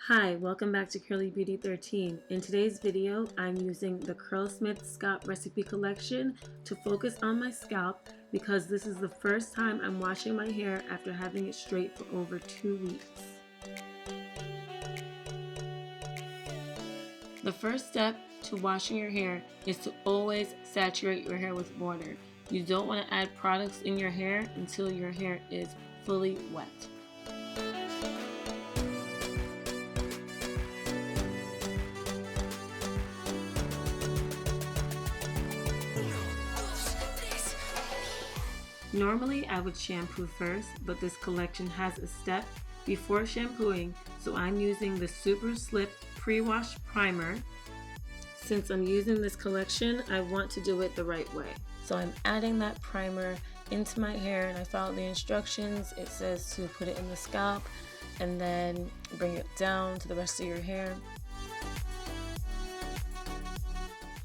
Hi, welcome back to Curly Beauty 13. In today's video, I'm using the Curlsmith Scalp Recipe Collection to focus on my scalp because this is the first time I'm washing my hair after having it straight for over 2 weeks. The first step to washing your hair is to always saturate your hair with water. You don't want to add products in your hair until your hair is fully wet. Normally I would shampoo first, but this collection has a step before shampooing, so I'm using the Super Slip Pre-Wash Primer. Since I'm using this collection, I want to do it the right way. So I'm adding that primer into my hair, and I followed the instructions. It says to put it in the scalp and then bring it down to the rest of your hair.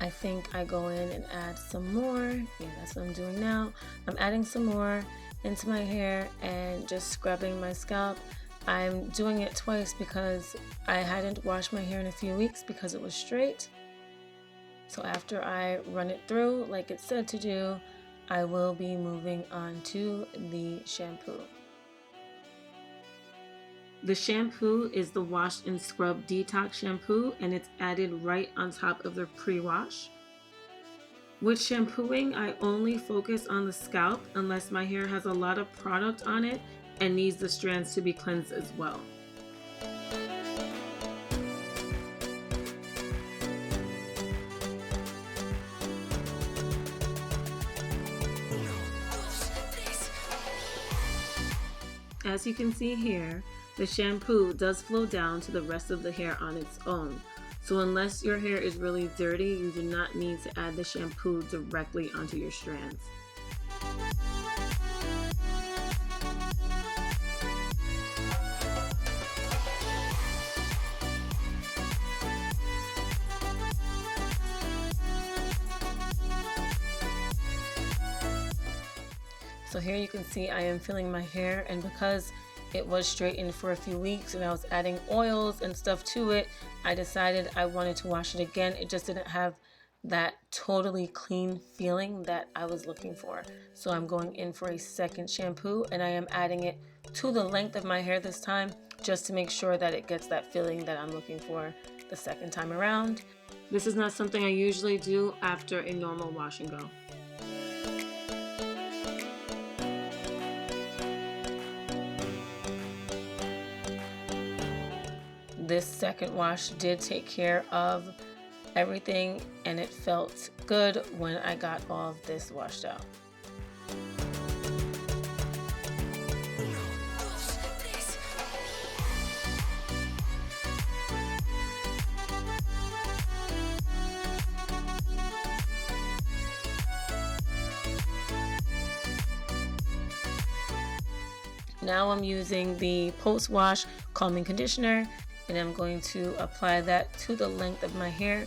I think I go in and add some more. Yeah, that's what I'm doing now. I'm adding some more into my hair and just scrubbing my scalp. I'm doing it twice because I hadn't washed my hair in a few weeks because it was straight. So after I run it through like it said to do, I will be moving on to the shampoo. The shampoo is the Wash and Scrub Detox shampoo, and it's added right on top of the pre-wash. With shampooing, I only focus on the scalp unless my hair has a lot of product on it and needs the strands to be cleansed as well. As you can see here, the shampoo does flow down to the rest of the hair on its own. So unless your hair is really dirty, you do not need to add the shampoo directly onto your strands. So here you can see I am filling my hair, and because it was straightened for a few weeks and I was adding oils and stuff to it, I decided I wanted to wash it again. It just didn't have that totally clean feeling that I was looking for. So I'm going in for a second shampoo, and I am adding it to the length of my hair this time just to make sure that it gets that feeling that I'm looking for the second time around. This is not something I usually do after a normal wash and go. This second wash did take care of everything, and it felt good when I got all of this washed out. Now I'm using the post-wash calming conditioner, and I'm going to apply that to the length of my hair.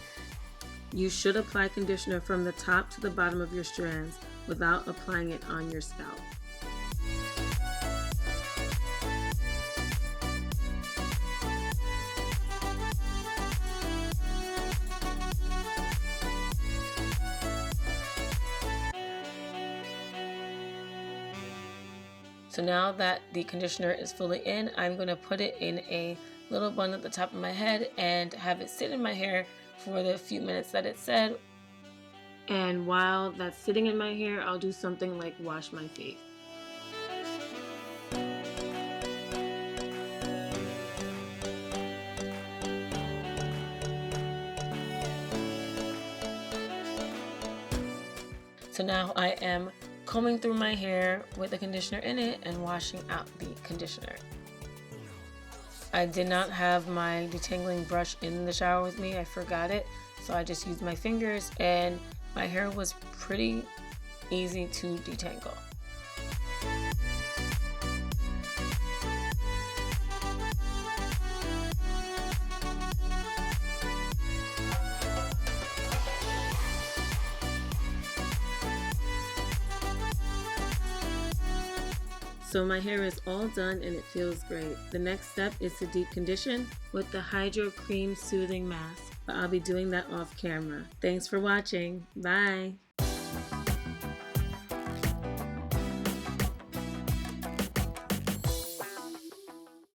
You should apply conditioner from the top to the bottom of your strands without applying it on your scalp. So now that the conditioner is fully in, I'm going to put it in a little bun at the top of my head and have it sit in my hair for the few minutes that it said. And while that's sitting in my hair, I'll do something like wash my face. So now I am combing through my hair with the conditioner in it and washing out the conditioner. I did not have my detangling brush in the shower with me. I forgot it, so I just used my fingers, and my hair was pretty easy to detangle. So my hair is all done and it feels great. The next step is to deep condition with the Hydro Cream Soothing Mask, but I'll be doing that off camera. Thanks for watching. Bye.